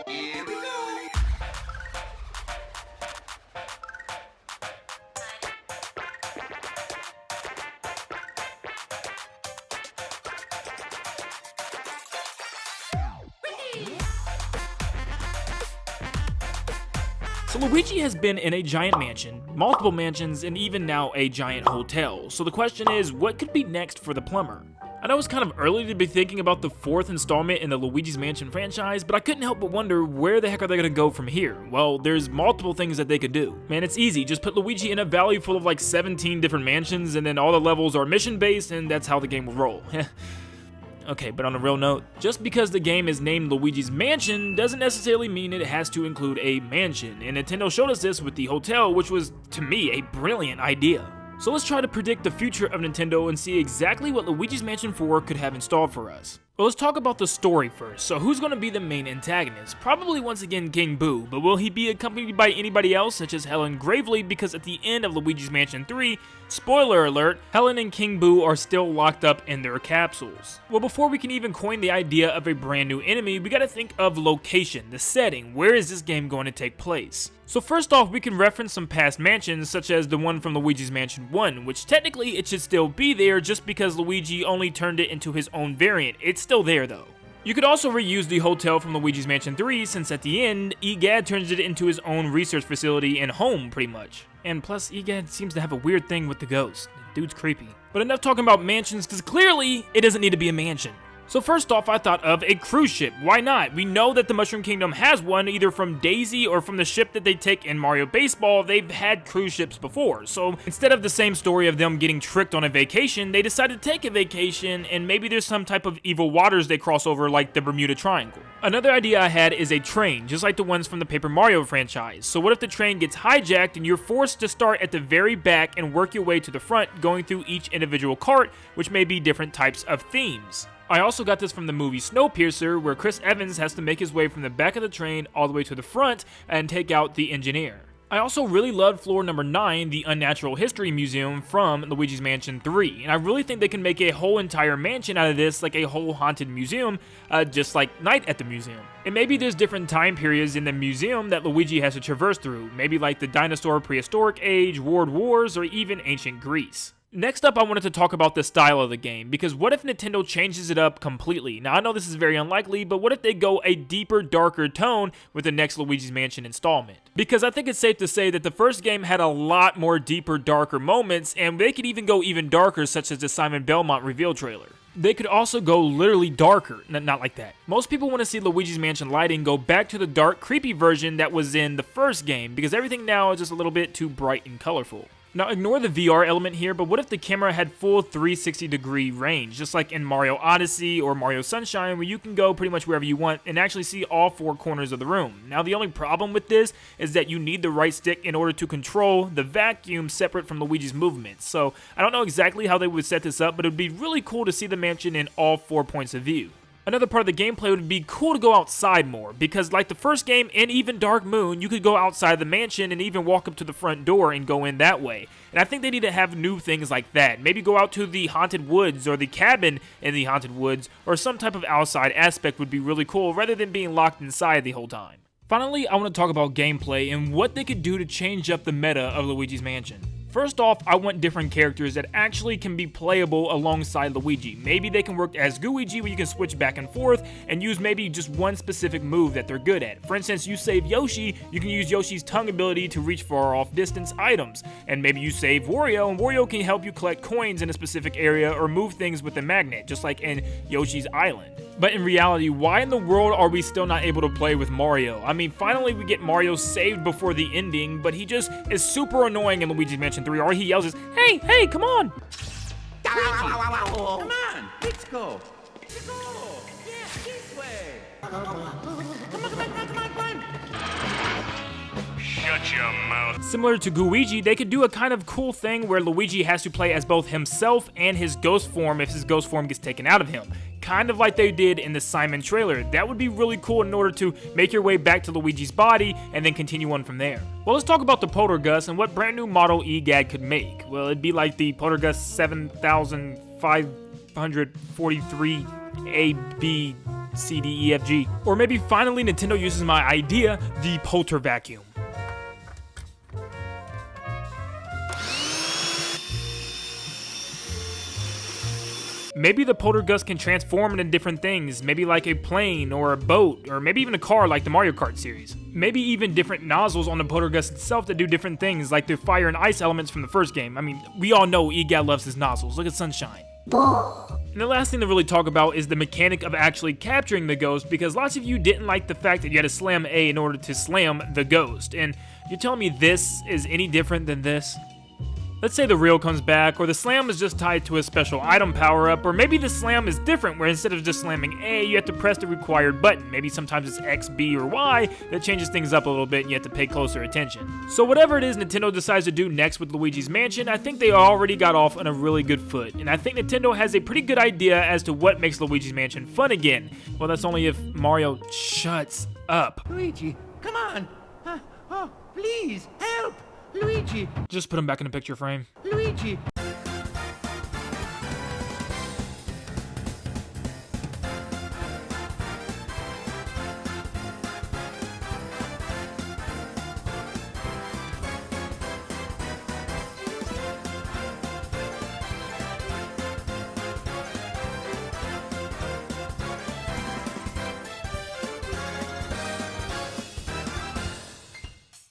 Here we go. So Luigi has been in a giant mansion, multiple mansions, and even now a giant hotel. So the question is, what could be next for the plumber? I know it's kind of early to be thinking about the 4th installment in the Luigi's Mansion franchise, but I couldn't help but wonder where the heck are they gonna go from here? Well, there's multiple things that they could do. Man, it's easy, just put Luigi in a valley full of like 17 different mansions, and then all the levels are mission based, and that's how the game will roll. Okay, but on a real note, just because the game is named Luigi's Mansion doesn't necessarily mean it has to include a mansion, and Nintendo showed us this with the hotel, which was, to me, a brilliant idea. So let's try to predict the future of Nintendo and see exactly what Luigi's Mansion 4 could have installed for us. Well, let's talk about the story first. So who's going to be the main antagonist? Probably once again King Boo, but will he be accompanied by anybody else such as Helen Gravely? Because at the end of Luigi's Mansion 3, spoiler alert, Helen and King Boo are still locked up in their capsules. Well, before we can even coin the idea of a brand new enemy, we gotta think of location, the setting. Where is this game going to take place? So first off, we can reference some past mansions such as the one from Luigi's Mansion 1, which technically it should still be there just because Luigi only turned it into his own variant. It's still there though. You could also reuse the hotel from Luigi's Mansion 3 since at the end, EGAD turns it into his own research facility and home pretty much. And plus, EGAD seems to have a weird thing with the ghost. The dude's creepy. But enough talking about mansions because clearly it doesn't need to be a mansion. So first off, I thought of a cruise ship. Why not? We know that the Mushroom Kingdom has one, either from Daisy or from the ship that they take in Mario Baseball. They've had cruise ships before. So instead of the same story of them getting tricked on a vacation, they decided to take a vacation, and maybe there's some type of evil waters they cross over like the Bermuda Triangle. Another idea I had is a train, just like the ones from the Paper Mario franchise. So what if the train gets hijacked and you're forced to start at the very back and work your way to the front, going through each individual cart, which may be different types of themes. I also got this from the movie Snowpiercer, where Chris Evans has to make his way from the back of the train all the way to the front and take out the engineer. I also really loved floor number 9, the Unnatural History Museum from Luigi's Mansion 3, and I really think they can make a whole entire mansion out of this, like a whole haunted museum, just like Night at the Museum. And maybe there's different time periods in the museum that Luigi has to traverse through, maybe like the dinosaur prehistoric age, world wars, or even ancient Greece. Next up, I wanted to talk about the style of the game, because what if Nintendo changes it up completely? Now, I know this is very unlikely, but what if they go a deeper, darker tone with the next Luigi's Mansion installment? Because I think it's safe to say that the first game had a lot more deeper, darker moments, and they could even go even darker, such as the Simon Belmont reveal trailer. They could also go literally darker, not like that. Most people want to see Luigi's Mansion lighting go back to the dark, creepy version that was in the first game, because everything now is just a little bit too bright and colorful. Now, ignore the VR element here, but what if the camera had full 360-degree range, just like in Mario Odyssey or Mario Sunshine, where you can go pretty much wherever you want and actually see all 4 corners of the room. Now, the only problem with this is that you need the right stick in order to control the vacuum separate from Luigi's movements. So, I don't know exactly how they would set this up, but it would be really cool to see the mansion in all 4 points of view. Another part of the gameplay would be cool to go outside more, because like the first game and even Dark Moon, you could go outside the mansion and even walk up to the front door and go in that way. And I think they need to have new things like that. Maybe go out to the haunted woods or the cabin in the haunted woods, or some type of outside aspect would be really cool rather than being locked inside the whole time. Finally, I want to talk about gameplay and what they could do to change up the meta of Luigi's Mansion. First off, I want different characters that actually can be playable alongside Luigi. Maybe they can work as Gooigi, where you can switch back and forth and use maybe just one specific move that they're good at. For instance, you save Yoshi, you can use Yoshi's tongue ability to reach far off distance items. And maybe you save Wario, and Wario can help you collect coins in a specific area or move things with a magnet, just like in Yoshi's Island. But in reality, why in the world are we still not able to play with Mario? I mean, finally we get Mario saved before the ending, but he just is super annoying in Luigi's Mansion 3. All he yells is, hey, come on! Come on, let's go. Let's go. Yeah, this way. Come on. Shut your mouth. Similar to Gooigi, they could do a kind of cool thing where Luigi has to play as both himself and his ghost form if his ghost form gets taken out of him. Kind of like they did in the Simon trailer. That would be really cool in order to make your way back to Luigi's body and then continue on from there. Well, let's talk about the Poltergust and what brand new model EGAD could make. Well, it'd be like the Poltergust 7543 AB C, D, E, F, G. Or maybe finally Nintendo uses my idea, the Polter Vacuum. Maybe the poltergust can transform into different things, maybe like a plane or a boat, or maybe even a car like the Mario Kart series. Maybe even different nozzles on the poltergust itself that do different things, like the fire and ice elements from the first game. I mean, we all know Egad loves his nozzles. Look at Sunshine. And the last thing to really talk about is the mechanic of actually capturing the ghost, because lots of you didn't like the fact that you had to slam A in order to slam the ghost. And you're telling me this is any different than this? Let's say the reel comes back, or the slam is just tied to a special item power-up, or maybe the slam is different, where instead of just slamming A, you have to press the required button. Maybe sometimes it's X, B, or Y that changes things up a little bit and you have to pay closer attention. So whatever it is Nintendo decides to do next with Luigi's Mansion, I think they already got off on a really good foot, and I think Nintendo has a pretty good idea as to what makes Luigi's Mansion fun again. Well, that's only if Mario shuts up. Luigi, come on. Oh, please, help. Luigi. Just put him back in the picture frame. Luigi.